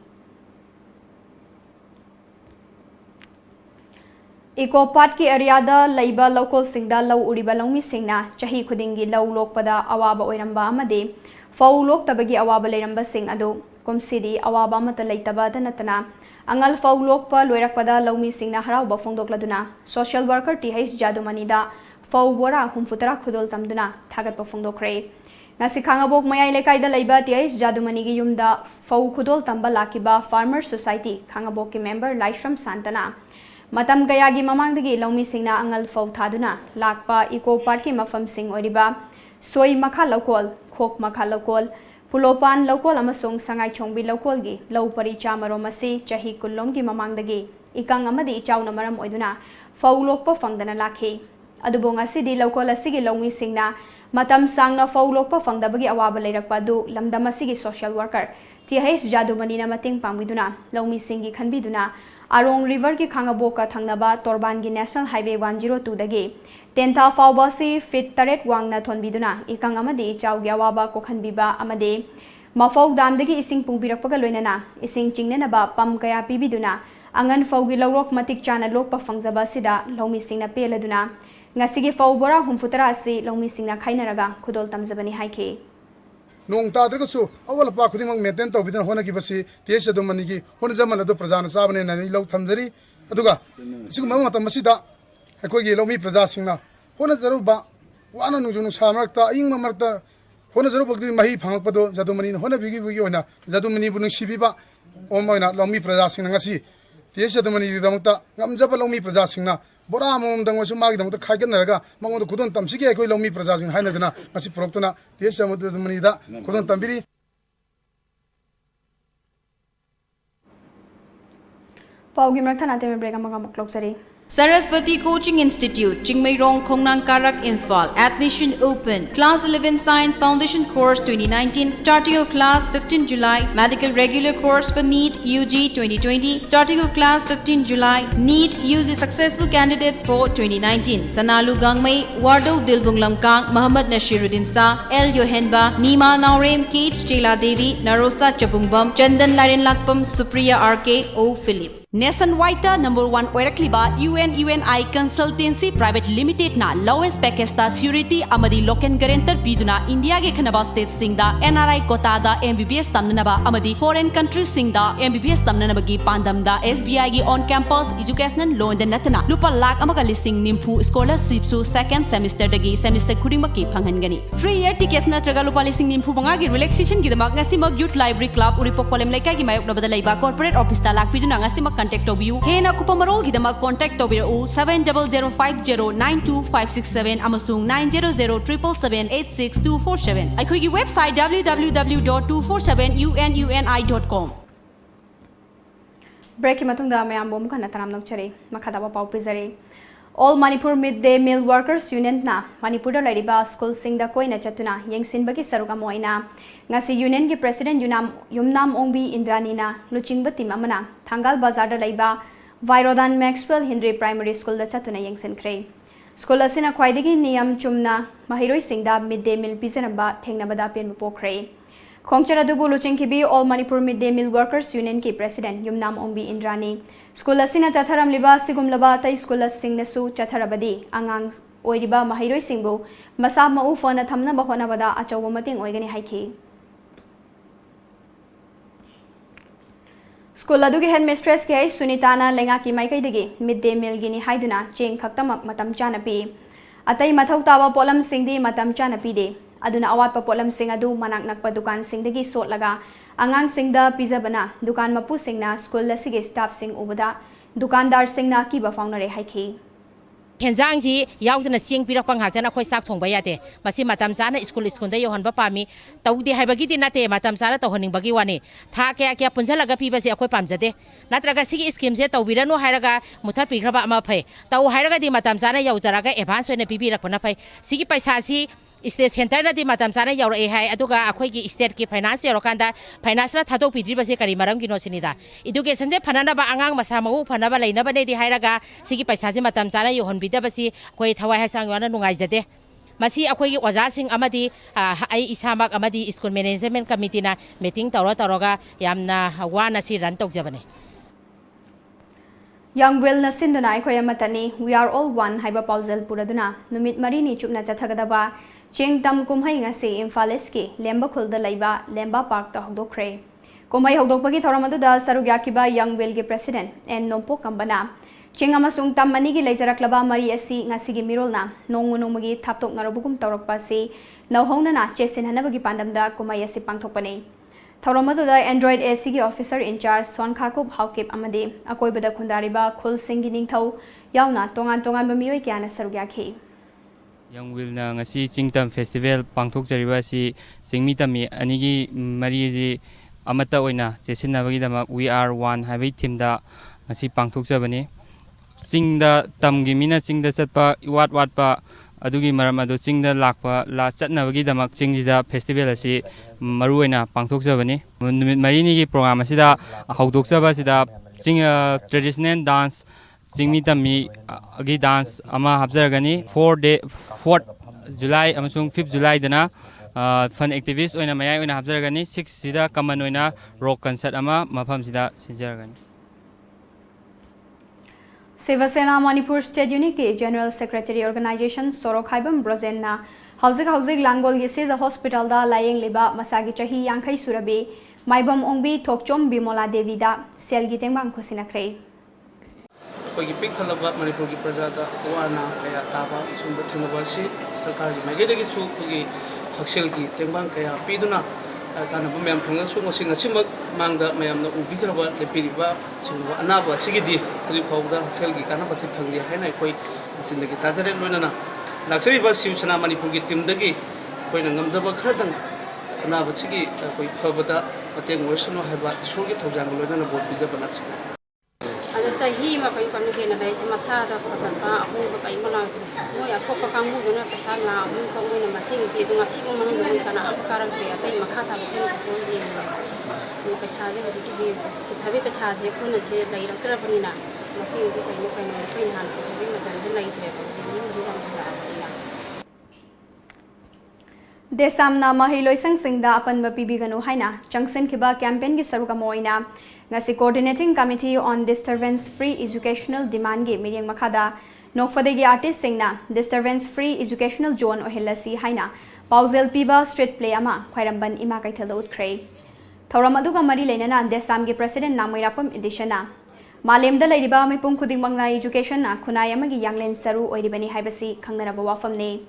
Eco Park ki area da laiba local singda law uriba longmi singna chahi khudingi law lokpada awaba oiramba amade fau lok tabagi awaba leiramba sing adu komsidi awaba mata leitaba da natana angal fau lokpa loirakpada lawmi singna harauba fongdokladuna social worker TH Jadumani da fau bora humfutara khudol tamduna thagatpa fongdokre ngasi khangabok mayai lekai da laiba TH Jadumani gi yumda fau khudol tamba lakiba farmer society khangabok ki member Laishram Santana Matam kayagi mamangdagi lawmi singna angal fau thaduna lakpa eco park ki mafam sing oriba soi makha lokol khok makha lokol pulopan lokol amasung sangai chongbi lokol gi law pari chamaro masi chahi kullom gi mamangdagi ikang amadi chawna maram oiduna fau lokpa fangdana lakhi adubonga sidi lokol asigi lawmi singna matam sangna fau lokpa fangdabagi awaba leirakpa du lamdam asigi social worker TH Jadumani na mating pangwiduna lawmi singi khanbiduna Arong River ki Khangaboka Thangnaba Torban gi National Highway 102 dagi Tenta Faubasi fit taret wangna thonbiduna ikang amadi chawgyawaba kokhanbiba amade mafau damdagi ising pungbirakpaga loinana ising chingnenaba pam kaya pibiduna angan faugi lawrok matik chana lokpa fangjaba sida lawmi singna peladuna ngasigi faubora humfutara asi lawmi singna khainaraga khudol tamjabani haike Nong Tadrikasu, our Pakudim maintain to within Honaki, Tiesa Domaniki, Honjaman of the Prazana Saban and Low Tamzari, Aduga, Sumamata Masida, a Kogi Lomi Prazasina, Honazaruba, one on Samarta, Ingma Marta, Honazaruba Mahi Pangpado, Zadomani, Honabigi Viona, Zadumani Bunushibiba, Omana, Lomi Prazasina, Tiesa Domani Damata, Namjapa Lomi Prazasina. Boramom dang wasu mag dang ta khagen naga mango to kudon tamsige koi lomi prajasing haina dana ngasi proktona tiesa mod manida kudon tambiri Paugi mrathana te break amaga maklok sari Saraswati Coaching Institute, Chingmairong Khongnang Karak Infal. Admission open. Class 11 Science Foundation Course 2019. Starting of class 15 July. Medical Regular Course for NEET UG 2020. Starting of class 15 July. NEET UG Successful Candidates for 2019. Sanalu Gangmei, Wardo Dilbung Lamkang, Muhammad Nashiruddin Sa, L. Yohenba, Nima Naurem, Kate Stela Devi, Narosa Chabungbam, Chandan Larin Lakpam, Supriya RK, O. Philip. Nationwide number 1 oirakliba UNI Consultancy Private Limited na lowest package ta security amadi local guarantor piduna India ge khanaba state singda NRI quota da MBBS tamnaba amadi foreign countries singda MBBS tamnaba gi pandam da SBI gi on campus educational loan da natna lupa lakh amaga listing nimpu scholarship su second semester dagi semester khuding maki phanghangani free year tickets na traga lupa listing nimpu banga gi relaxation gi damak ngasimag youth library club uripok polem laikai gi mayok nabada laiba corporate office ta lak piduna ngasimag contact Tobiu. Hena Kupamarol Gidama contact Tobiu 7005092567 Amasung 90077786247. Aikuigi website www.247ununi.com. Break matungda mayam bom kana taram nokchare makadaba pau pizare All Manipur Midday Meal Workers Union na Manipur da lariba school singda koina chatuna yengsin bagi saruga moina ngasi union gi president Yumnam Ongbi Indrani na luchingba team amana Thangal Bazar da laiba Vairodan Maxwell Hindre Primary School da chatuna yengsin kre school asina khwaidagi niyam chumna mahiroi singda midday meal pizanaba thengnabada pen pokre खोंगचर अदुबु लुचिंखिबी all Manipur mid day meal workers union की president Yumnam Ombi Indrani school असिना चथरमलिबा सिगुमलबा तै school सिंगनसु चथरबदी आंगांग ओइरिबा महिरोइ सिंगबु मसा मउ phone थमनबा होनबदा अचौब मतिंग ओइगनि हाइखि school अदुगी head mistress के सुनीताना लेंगा की माइकैदगी मिड डे मील गिनी हाइदुना चेंग खक्तमक मतम चाना पी अतै मथौ ताबा पोलम सिंगदी मतम चाना पीदे अदुना अवात पोलम सिंग अदु मनाक नकपा दुकान सिंगदगी सोटलगा आंगांग सिंगदा पिजबना दुकान मपु सिंगना स्कूल असिगे स्टाफ सिंग उबदा दुकानदार सिंगना की बफाउनरे हाइखि हेंजांजी याउदना सिंग पिरक पंगाक्तना खोय साक थोंबा याते मसी मतम चाना स्कूल योहनबा पामी तौदे हाइबगी नाते मतम चाना तौहनिंबगी वानी था क्या क्या पुंजलगा पीबसे अखोय पामजदे नत्रगा सिगी स्कीम से तौबिरनो हायरगा मुथर पिग्रबा अमा फै तौ हायरगादी मतम चाना यौजरागा एडवांस ओइना पिबिरकपना फै सिगी पैसासी स्टेट सेंटर नदी मतम चाना यौरए हाय अदुगा अखोयगी स्टेट की फाइनेंस यौरकांदा फाइनेंस ला थादोक पिद्रिबसे करी मरमगिनो सिनिदा एजुकेशन से फननबा आंगांग मसा मगु फनबा लेनबनेदी हायरगा सिगी पैसासे मतम चाना योहनबिदबसी अखोय थवाय हासांग याना नुंगाइजदे मसी अखोयगी ओजासिंग अमदी आई इसामक अमदी स्कूल मैनेजमेंट कमिटीना मीटिंग तौरगा यामना वाना सि run तौजबने Young Will Nasinduna Aikoy Matani, we are all one, Hyba Pausel Puraduna, Numit Marini Chupna Chathagadaba, Ching Tam Kumhai Ngasi, Infaleski, Lemba Kulda Laiba, Lemba Park the Hogdokre. Kumai Hogdokagi Thoramadu, Sarugakiba, Young Will Gi President, and Nompo Kambana. Ching Amasung Tam Manigi Lazaraklaba Mariasi, Nasigi Mirolna, Nongunumagi, Taptok Narabukum Torokpasi, no Honana, Chesin Hanabagi Pandamda, Kumayasi Pantopane. Thoramadu Android ACG Officer in Charge Son Kakub Haukip Amade, Akoibada Kundariba, Kul Singing Tau, Yauna, Tongan Tongan Bamio Kiana Sarugaki. Young Will na ngasi Chingtam Festival Pangthok Jariba si Singmitami Anigi Marizi Amata Oina, Chesinabagidama, we are one, have a team da ngasi Pangthok Jabani. Sing the Tamgimina, sing the Setpa, what pa. अदुगी मरम अदु चिंग the Lakpa ला चटनबगी दमक चिंग जिदा festival असि मरुइना पांगथोकजबनी नुमित मरिनी की programme असिदा हौदोकजबा सिदा चिंग traditional dance चिंगमी तमी अगी dance अमा हाबजरगनी 4th जुलाई अमसुंग 5th जुलाई दना फन एक्टिविस्ट ओइना मयाय ओइना हाबजरगनी 6 सिदा कमन ओइना रॉक कंसर्ट अमा मफम सिदा सिजरगनी Sivasena Manipur State Unit के General Secretary Organization Sorok Haibam Brozenna Hauzik Langol Yesiza Hospital da Layeng Liba Masagi Chahi Yankai Surabe Maibam Ongbi Tokchom Bimola Devida Selgi Tembang Kusinakre Kogi Pik Talaba Manipur की प्रजा दा वाना कया ताबा सुंदर थिंगबासी सरकार की मगेदगी छु कोगी हक्सेल की तेंबांग कया पीदुना कानबु ma'am फंगसु ngasi ngasimak mangda mayamna ubigraba lepiriba singwa anaba sigidi haju phawda hksel gi kanaba se phangdi haina koi sindagi tajare loinana laksari ba siusana manipur gi team dagi koi ngamjaba khradang anaba sigi koi phawda ateng wersano haba sogi thawjang loinana bot bijaba naksu ada sahi ma kai panu ke na dai samasa da patan pa ahu ba kai mana mo ya so pa kamu dona pesa la mu ko mo na mating pi du ngasi mo mana doi kana apa karam se atai makha ta ba ko so ji mo pesa de ba ki ji thabi pesa je ko na se lai ra tra pani na mating di kai mo kai na kai na ko ji ma dan lai tre ba ni ji ba ma ya Desamna Mahiloisang Singda Apan Bapibiganu Haina, Changsin Kiba campaign gi Saruka Moina, Nasi Coordinating Committee on Disturbance Free Educational Demand Gi Meeting Makada, Nokfadegi Artist Singna, Disturbance Free Educational Zone Ohilasi Haina, Pauzel Piba Street Play Ama, Quairamban Imakaitala Utkray. Tauramaduga Mari Lenana, Desam gi President Namoirapam Editiona. Malem da Ladiba Mipum Kuding Mangna Education, Kunayamagi Yanglin Saru Oidibani Hibasi, Kanganaba Wafamne.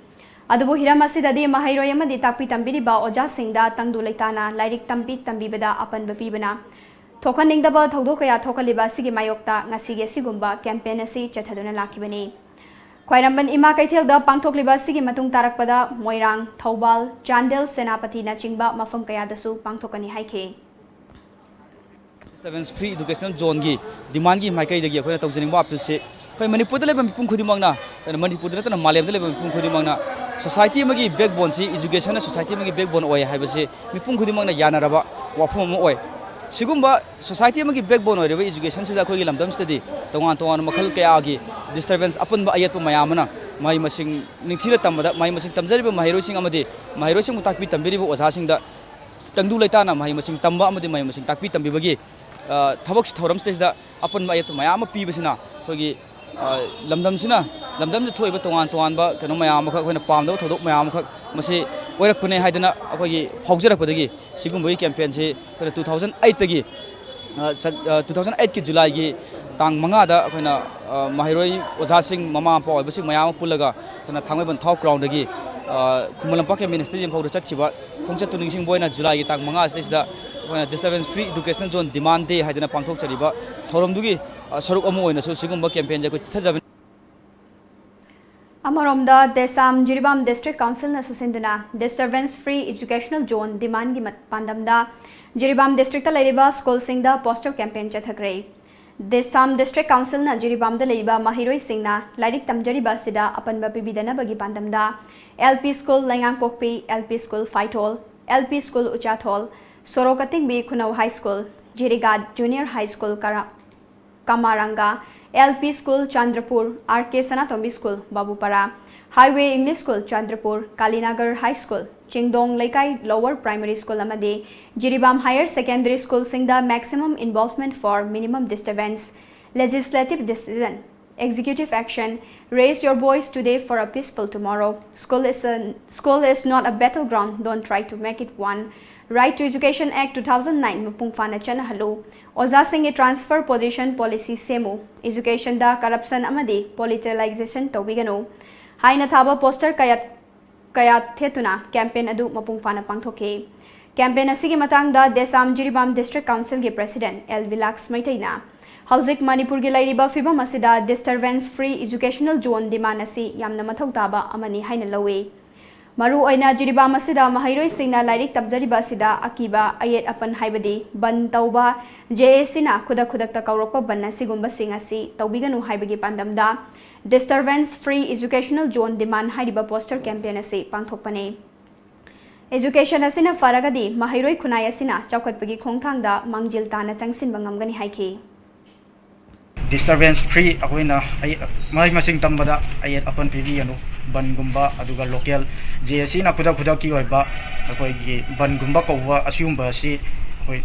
Adubu Hiramasidi Mahiroyamadi Tapi Tambiriba Oja Singda Tangdu Laitana, Lyric Tampi Tambibada Apan Bapibana. Tokaning daba Todokaya Tokaliba Sigi Mayokta, Nasige Sigumba, Campaignasi, Chataduna Lakibani. Quairamban Ima Kaitil da Pangtokliba Sigi Matung Tarakpada, Moirang, Taubal, Jandel, Senapati Nachingba, Mafum Kayadasu, Pangtokani Haike. Disturbance Free Educational Zone gi demand gi mai kai dagi khoi tawjani wa apse kai manipur da lebam pung khudi mangna manipur da na malem da lebam pung khudi mangna society magi backbone si education society magi backbone oi haibase mi pung khudi mangna yana raba wa phom mo oi sigumba society magi backbone oi reba education sida khoi gi lamdam study tongan tongan makhal kaya gi disturbance apun ba ayat pa mayamna mai masing ningthila tambada mai masing tamjari ba mahiro sing amade mahiro sing mutakpi tambiri ba osa sing da tangdu laitana mahai masing tamba amadi mahai masing takpi tambi bagi thabak thoram stage da apan ma yat mayam pi basina khogi lamdam sina lamdam thoi ba tongan ba kano mayam kha khoina pam da thodok mayam kha masi oirak pune haidana khogi phaujarak padagi sigum boi campaign se 2008 tagi 2008 ki July ki tang manga da khoina mahiroi oja sing mama pa oi basing mayam pulaga khoina thangmai ban thau ground dagi khumulampa ke ministry jim phau chak khiba khongcha tuning sing boina July ki tang manga stage da khoina disturbance free educational zone demand day haidana pangthok chariba thorom dugi saruk amu oina su sigum ba campaign ja ko thajab Amaromda Desam Jiribam District Council na susinduna disturbance free educational zone demand gi pandamda Jiribam District ta leriba school singda poster campaign chathakre Desam District Council na Jiribam da leriba mahiroi singna lairik tamjariba sida apanba pibidana bagi pandamda LP School Langang Pokpi LP School Faitol LP School Uchathol Sorokating bi Khunau High School Jirigad Junior High School Kamaranga LP School Chandrapur RK Sanatombi School Babupara Highway English School Chandrapur Kalinagar High School Chingdong Laikai Lower Primary School amadi Jiribam Higher Secondary School singda maximum involvement for minimum disturbance legislative decision executive action raise your voice today for a peaceful tomorrow school is not a battleground don't try to make it one Right to Education Act 2009 mapung fana chana halu Oja Singh transfer position policy semu education da corruption amadi politicization tobigano haina thaba poster kaya thetuna campaign adu mapung fana pangthoke campaign asigi matang da Desam Jiribam District Council gi president L Vilax Maitaina Hauzik Manipur gi lairiba fibam asida disturbance free educational zone demand asi yamna mathau taba amani haina lawe Maru oina Jiribam asida mahairoi singna lairik tabjariba asida akiba ayet apan haibadi ban tauba JAC na khudak ta kaurokpa banna sigumba singasi taubiganu haibagi pandamda disturbance free educational zone demand haiba poster campaign ase pangthokpane education asina faragadi mahairoi khunai asina chaukhatpagi khongthangda mangjil tana changsin bangamgani haiki disturbance free akoina mai masing tambada ayet apan pv anu ban gumba aduga local JAC na khuda ki oiba akoi gi ban gumba kowa asumba si koi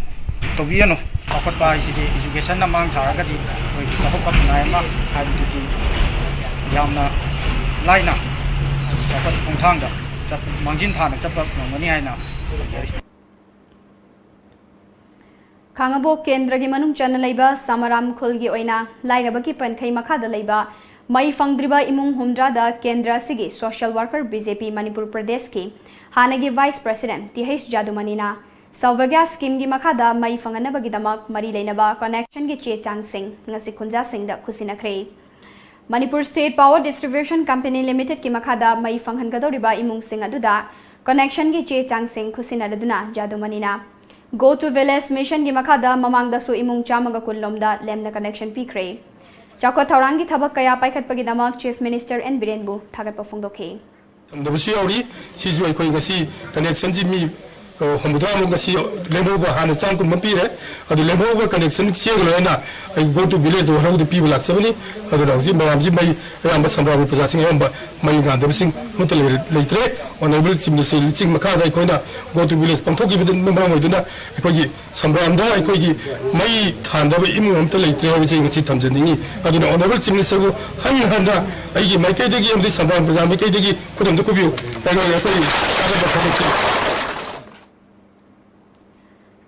tobi anu akot ba si education na mang tharaga di koi takop pa nai ma haidu ki yamna laina akot khongthangda chap mangjin thana chap ngani haina Khangabo Kendra gi manung chana leiba Samaram Khul gi oina lairaba ki pankhai makha da leiba mai fangdriba imung humdra da Kendra sigi social worker BJP Manipur Pradesh ki hanagi vice president TH Jadumanina Sauvagya scheme gi makha da mai fangana bagi damak mari leinaba connection gi che chang sing ngasi khunja sing da khusina khrei Manipur State Power Distribution Company Limited ki makha da mai fanghan gadoriba imung sing aduda connection gi che chang sing khusina raduna Jadumanina Go to Village Mission gi makada mamang da su imung chamaga kullomda lemna connection pikre chakwa thaurangi thabak kaya paikhat pagi damak Chief Minister N Birenbu thagat pafungdokhe Tamdabasi auri siju aikoi ngasi connection ji mi homudra mo ngasi lembo ba han sam kun mampire adu lembo ba connection cheglo na ai go to village do haru de people aksabani adu rauji mam ji mai amba sambra bu pasasing amba mai ga dabsing mutal leitre honorable chief minister liching makha dai koina go to village pangthoki bidin numra mo duna aikoi gi sambra amda aikoi gi mai thanda ba imu amta leitre ba jing chi thamjani adu honorable chief minister bu han da ai gi mai kai de gi amdi sambra ba mai kai de gi kudam de kubiu aikoi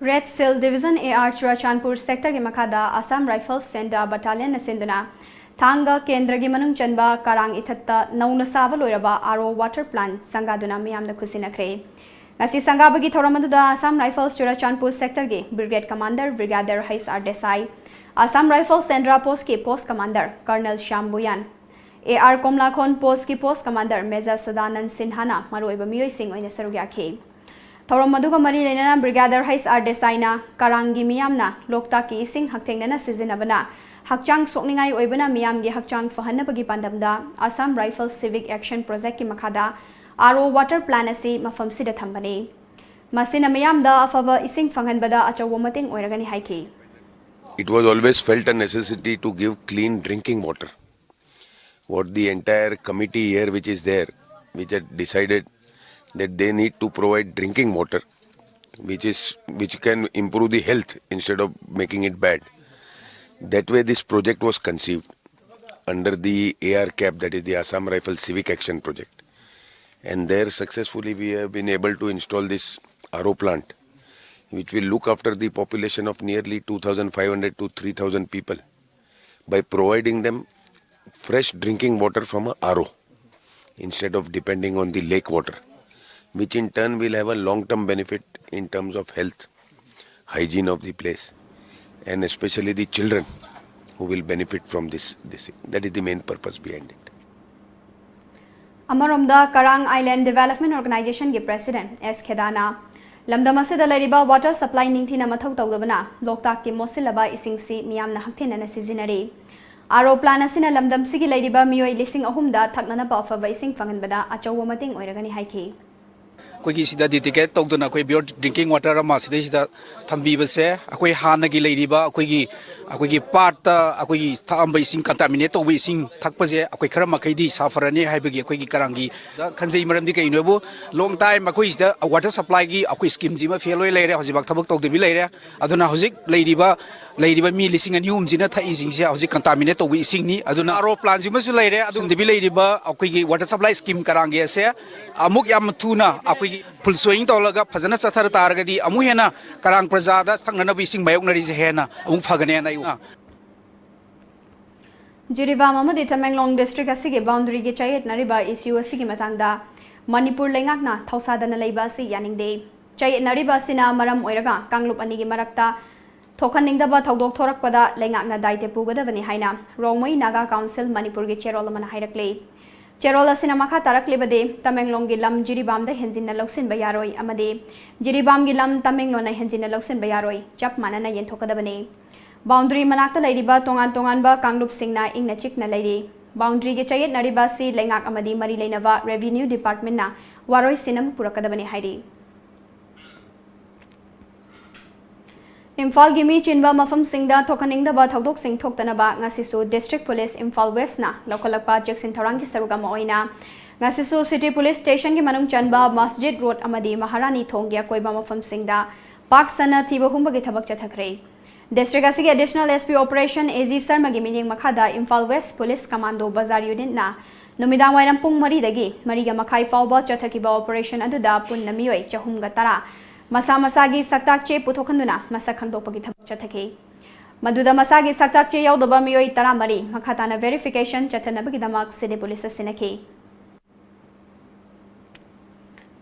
Red Cell Division AR Churachandpur sector ki makada Assam Rifles Senda Battalion asinduna Thanga Kendra gi manung chanba Karang ithatta nauna saba loiraba RO water plant sangaduna miyamna khusinakre ngasi sangabagi thoramadu Assam Rifles Churachandpur sector gi brigade commander Brigadier Hais R Desai Assam Rifles Sendra post ki post commander Colonel Sham Buyan AR Komlakhon post ki post commander Major Sadanand Sinhana maroiba miyoi sing oina sarugya Thorom maduga mari leinana Brigadier Hais R Desaina Karangi miyamna lokta ki ising haktengnana sizinabana hakchang sokningai oibana miyamgi hakchang fahanabagi pandamda Assam Rifles Civic Action Project ki makhada RO water plan asi mafam sida thambani masina miyamda afaba ising fanganbada achawo mating oiragani haiki It was always felt a necessity to give clean drinking water. What the entire committee here which is there which had decided that they need to provide drinking water. which can improve the health instead of making it bad. That way this project was conceived under the ARCAP, that is the Assam Rifle Civic Action Project. And there successfully we have been able to install this RO plant, which will look after the population of nearly 2,500 to 3,000 people by providing them fresh drinking water from a RO instead of depending on the lake water, which in turn will have a long-term benefit in terms of health, hygiene of the place, and especially the children who will benefit from this. That is the main purpose behind it. Amaromda Karang Island Development Organization ki President S. Khedana Lamdamasida Lariba water supply ningthina mathau tawdabana Loktak ki mosilaba isingsi miyamna hakthina sizinari Aro plan asina lamdam sigi lariba miyoi lising ahumda thaknana ba offer ising fanganbada achawa mating oiragani haiki कोई सिदा डिटिकेट तौदना कोई pure drinking water अमा सिदा थम्बीबसे अकोई हानगी लेरिबा अकोई part अकोई थाम इसिंग contaminate तौब इसिंग थकपजे अकोई खरा मखैदी साफरनी हाइबगी अकोई करांगी खनजै मरमदि कइनोबो लोंग time अकोई सिदा water supply की अकोई scheme जिमा फेल होय लेरे हजिबाक थबक तौदबि लेरे अदुना हजिक लेरिबा मी लिसिंग अनियुम जिना थाइ जिंगसे हजिक कंटामिनेट तौब इसिंगनी अदुना आरो प्लान जिमसु लेरे अदुनदिबि लेरिबा अकोई वाटर सप्लाई स्कीम करांगी असे अमुक याम थुना अकोई फुल स्विंग तौलगा फजना चथर तारगदी अमु हेना करांग प्रजादा थंगना बिसिंग मायोगनरी जे हेना अमु फगने ना Jiribam amadi Tamenglong district asigi boundary gi chayet nariba issue asigi matangda Manipur lengakna thausadana leiba si yaningde chayet nariba sina maram oiraga kanglup anigi marakta thokaningdaba thodok thorakpada lengakna daite pugadabani haina Rongmoi Naga Council Manipur gi cherolmana hairakle Cherola sina makha taraklebade Tamenglong gi lam Jiribam da henjinna loksin bayaroi amade Jiribam gi lam Tamenglong na henjinna loksin bayaroi chap manana yenthokadabani Boundary manakta lairiba tongan ba kanglup singna ingna chikna lairi boundary ge chayet nariba si lengak amadi mari leinava revenue department na waroi sinam purakadabani hairi Imphal gi mi chinba mafam singda thokaningda ba thodok sing thoktana ba ngasisu district police Imphal West na lokalapa jeksin thorangi saruga moina ngasisu city police station gi manung chanba masjid road amadi maharani thongya koiba mafam singda pak sana thiba humba gi thabak chathakre District asigi additional SP operation AZ Sarma gi mining makhada Imphal West Police Commando Bazar Unit na numidang wairam pung mari dagi mariga makhai fawba chathakiba operation aduda punna miyoi chahum ga tara masa masagi saktak che puthokhanduna masa khangdopagi thabak chathaki maduda masagi saktak che yaudaba miyoi tara mari makhatana verification chathanabagi damak city police asinaki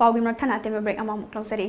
pawgi mrathana teme break amam closeri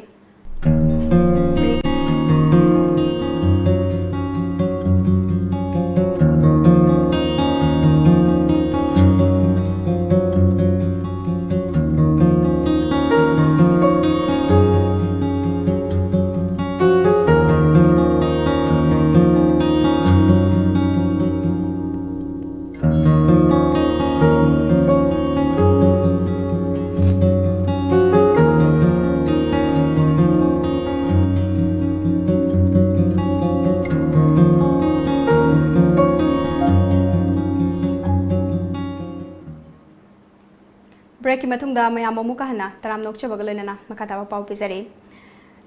Break matungda mayam amuka hana taram nokcha bagalena makatawa pau pizari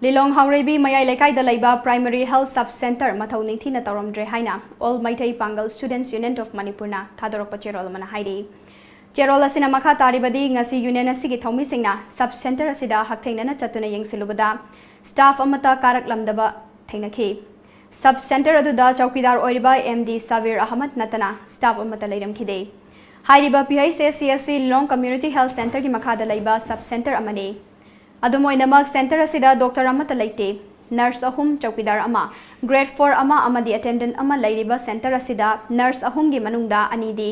Lilong Haurebi mayai lekai da laiba primary health sub center mathau ningthina tawramdre haina All Maitai Pangal Students Union of Manipur na thadorokpa cherol mana hairi Cherol asina makha taribadi ngasi union asigi thomi singna sub center asida hakthengna chatuna yengsilubada staff amata karak lamdaba thengnakhi sub center aduda chaukidar oiriba MD Savir Ahmad natana staff amata leiramkhide Hairiba PHSCSC Long Community Health Center ki makhada laiba sub center amani adumoinamak center asida doctor amata laite nurse ahum chaukidar ama grade 4 ama amadi attendant ama lairiba center asida nurse ahum gi manungda anidi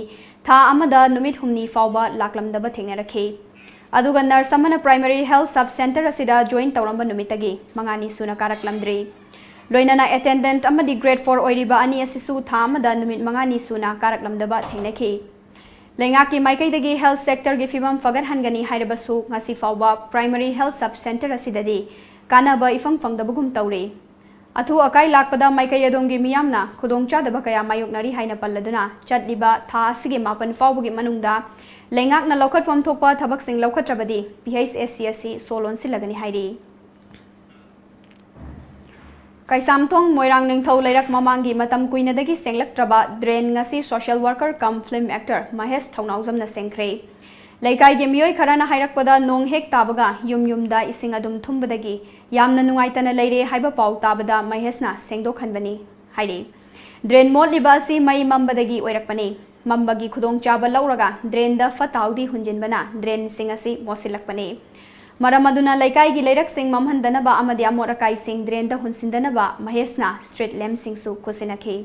tha amada numit humni fawba laklamdaba thengnarakhi aduga nurse amana primary health sub center asida join tawramba numitagi mangani suna karaklamdri loinana attendant amadi grade 4 oiriba ani asisu tha amada numit mangani suna karaklamdaba thengnakhi Lengaki Maikai health sector gi fibam fagan hangani hairabasu ngasi fawba primary health sub center asidadi kanaba ifang fangdabugum tawre athu akai lakpada Maikai adongi miyamna khudongcha daba kaya mayoknari haina palladuna chatliba tha asigi mapan fawbugi manungda lengakna lokhat phom thokpa thabak sing lokhatrabadi PHSCSC solon silagani hairi Kaisamthong Moirang Ningthau Leirak Mamangi Matam Kuinadagi Senglaktraba Drain Ngasi Social Worker cum Film Actor Mahesh Thaunauzamna Sengkhrei. Laikai gi mioi kharana hairakpada nong hek tabaga yumda ising adum thumbadagi yamna nungaitana leire haiba pau tabada Maheshna sengdokhanbani hairi. Drain mod libasi mai mambadagi oirakpani. Mambagi khudong chaba lauraga drain da fataudi hunjinbana drain singasi mosilakpani. Maramaduna Laikai gi leirak sing mamhandanaba amadi amorakai sing drain da hunsindanaba Maheshna street lamp singsu kusinakhi.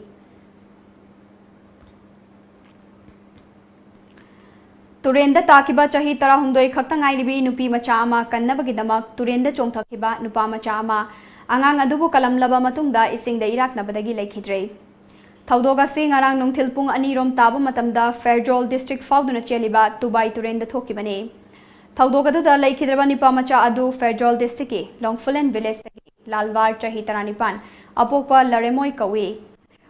Turenda takiba chahi tara humdoi khaktangai libi nupi macha ama kannabagidama turenda chongthakiba nupa macha ama angang adubu kalamlaba matungda isingda iraknabadagi laikhidrei. Thaudoga sing arang nungthilpung anirom taba matamda Fairjol district fauduna cheliba Tubai turenda thokibane. Thaudoga duda laikhidraba nipa macha adu Fairjol district ki Longfulen village lalwar chahi taranipan apokpa laremoi kawi.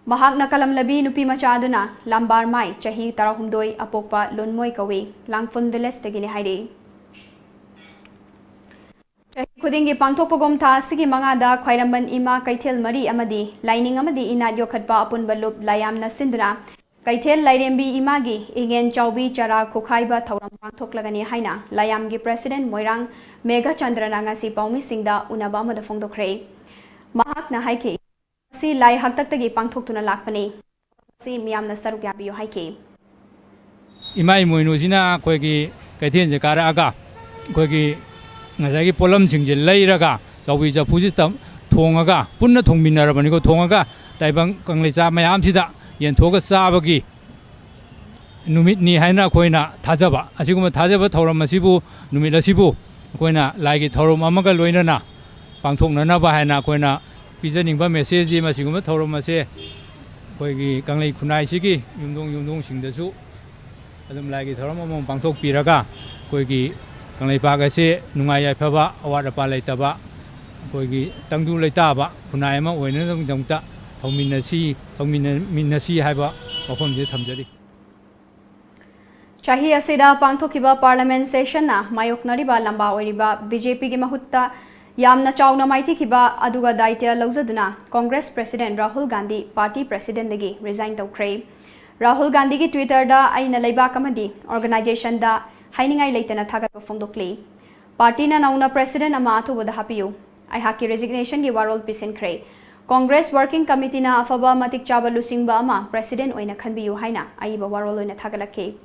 Mahakna kalamlabi nupi macha aduna lambar mai chahi tarahumdoi apokpa lunmoi kawi Langfun village tagini hairi. Chahi khudingi pangthokpagom tha sigi mangada khwairamban ima kaithel mari amadi lining amadi inat yokhatpa apun balup layamna sinduna kaithel lairembi imagi ingen chaubi chara khokhaiba thauram pangthoklagani haina layamgi president Moirang Megha Chandrana ngasi paumi singda unaba amada phongdokhrei. Mahakna haike si lai haktaktagi pangthoktuna lakpani si miyamna saruk yabiyo haike. Imai moinusina koigi kaithel je kara aga koigi ngajagi polam singje leiraga chaubi japuji tam thongaga punna thongminarabani ko thongaga taibang kanglecha mayam sida yentoga sabagi numit ni haina koina thajaba asiguma thajaba thoram masibu numit asibu koina laigi thorom amaga loinana pangthoknana ba haina koina pijaningba message masiguma thorom mase koigi kanglei khunai sigi yumdong singdasu adum laigi thorom among pangthok piraga koigi kanglei paga se nungai yaifaba awada pa leitaba koigi tangdu leitaba khunai ama oina dongta thauminasi haiba wafam je thamjari. Chahi asida pangthokiba parliament session na mayoknariba lamba oiriba BJP gi mahutta yamna chauna maithi kiba aduga daitya lauzaduna Congress President Rahul Gandhi party president dagi resign tawkhrei. Rahul Gandhi gi Twitter da aina leiba kamadi organization da hainingai leitana thagatpa phongdokli. Party na nauna president ama athubada hapiyu. Ai haki resignation gi warol pisenkrei. Congress Working Committee na afaba matik chaba lusingba ama president oina khanbiyu haina aiba warol oina thagalakhe.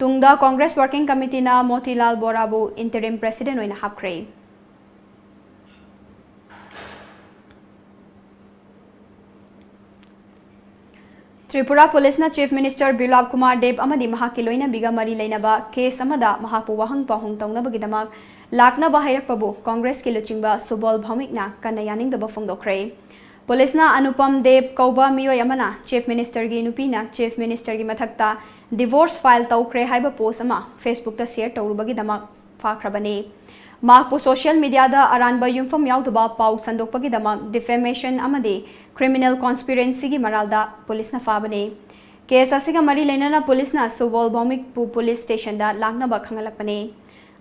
Tungda Congress Working Committee na Motilal Borabu interim president oina hapkrei. Tripura Police na Chief Minister Bilab Kumar Deb amadi mahaki loina biga mari leinaba case amada mahapu wahang pahung tongnabagidamak lakna bahairakpabu Congress ki luchingba Subol Bhaumikna kana yaningdaba phongdokhrei. Police na Anupam Deb kauba miyoi amana Chief Minister gi nupina Chief Minister gi mathakta divorce file tawkre haiba post ama Facebook ta share tawrubagidamak fakhrabani. Mahpu social media da aranba yumfam yauduba pau sandokpagidamak defamation amadi criminal conspiracy gi maralda police na fabani. Case asiga mari lenana police na Subol Bhaumik pu police station da langnaba khangalakpani.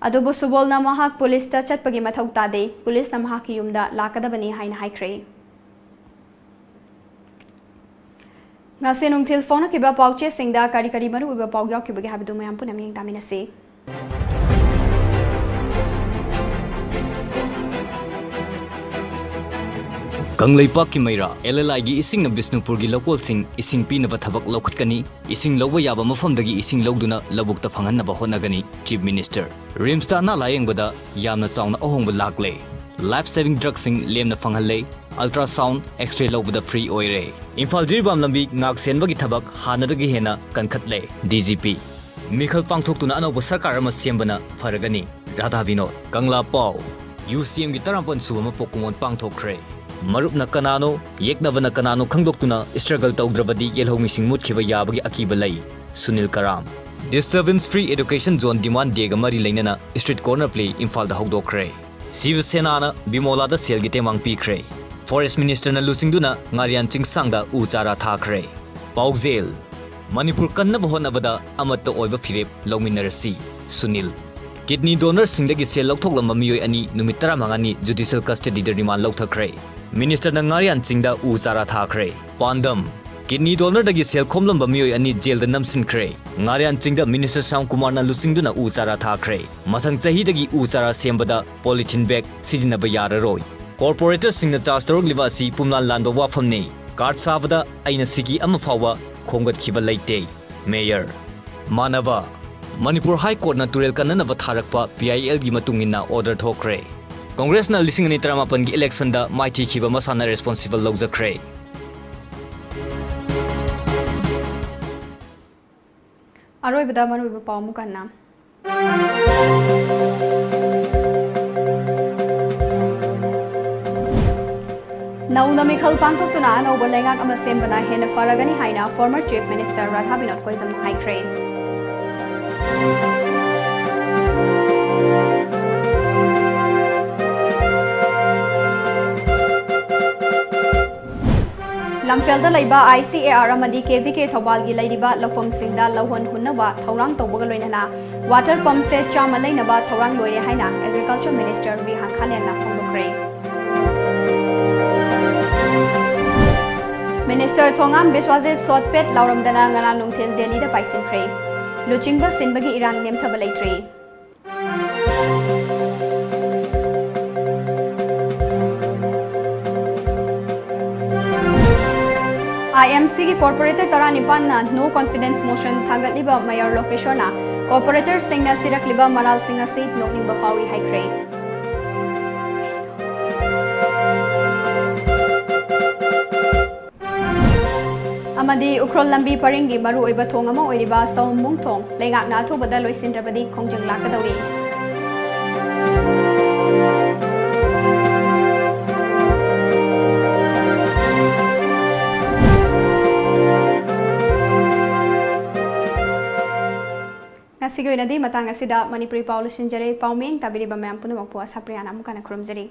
Adubu Subol na mahak police ta chatpagi mathau tade police na mahak yumda lakadabani haina haikhrei. Ngasi nungthil phone kiba pauche singda kari maru iba pau yaw kibagi habidu mayam punam yeng taminase. Kangleipak ki maira LLI gi ising na Bisnupur gi local sing ising pinaba thabak lokhatkani ising loba yaba mafamdagi ising logduna labukta phanganna ba honagani Chief Minister Rimsta na layeng bada yamna chauna ahongba lakle life saving drugs sing lemna phanghalle ultrasound x-ray lobada free oire Imphal jirbam lambi ngak senbagi thabak hanadagi hena kankhatle DGP Mikhal pangthoktuna anoba sarkar ama sembana faragani Radha Vinod Kangla Pau UCM gi tarampon suba pokumon pangthokre Marupna kanano yeknavana kanano khangdoktuna struggle tawdrabadi yelhomi sing mutkiba yabagi akiba lay Sunil Karam Disturbance free education zone demand dega mari lainana street corner play Imphal da hogdokre Siva Senana Bimola da selgi temang pikre Forest Minister na lusingduna ngarian chingsangda uchara thakre Paukzel Manipur kanna bahonabada amatta oiba firep lawminarasi Sunil Kidney donor singdagi sel lokthoklam mamiyoy ani numit 15 ni judicial custody da remand lokthakre Minister na ngarian chingda u chara thakre. Pandam kidney donor dagi sel khomlom ba mioi ani jail da namsin kre. Ngarian chingda Minister Sam Kumar na lusingduna u chara thakre. Mathang chahi dagi u chara sembada polythene bag sijinaba yararoi. Corporator singna charge torok liba si pumlan lanba wafamne. Card savada aina sigi ama fawa khongat khiba laite. Mayor Manava Manipur High Court na turel kanana tharakpa PIL gi matungina order thokre. Congress na lising ni tramapan gi election da mighty khiba masana responsible logjakre. Aroi bada manu ba paw mukanna. Nauna Mikhal Pangtokuna Nova Lengak Amasim Bana Hena Faragani Haina, former Chief Minister Radhabinot Koizam High Crane. Lamfelda Laiba ICAR Amadi KVK Thawalgi Laidiba Lafom Singda Lawhon Hunaba Thawrang Tobagalina Water Pump Set Chamalainaba Thawrang Loire Haina Agriculture Minister V Hankaliana from Ukraine. Minister Thongam Biswaze Sotpet Lauramdana Ngana Nungthil Delhi da Paisin Kre. Luchingba Sinbagi Irang Nemthabalaitre. IMC की corporator तरा निपाना no confidence motion थागतलिबा mayor लोकेशना corporator सिंगना सिरकलिबा moral Singh से नोकनिंग बफावी हाइक्रे अमदी उख्रोल लंबी परिंगी मरु ओइबा थोंग अमा ओइरिबा सौमुंग थोंग लेगाक ना थोबदा लोइसिंद्रबदी खोंजंग लाकदौरी Nasigo inadi matang asida Manipuri Paulu Sinjare Pauming tabiri ba mayam puno magpuas Ashapriya namu kana kurumjari.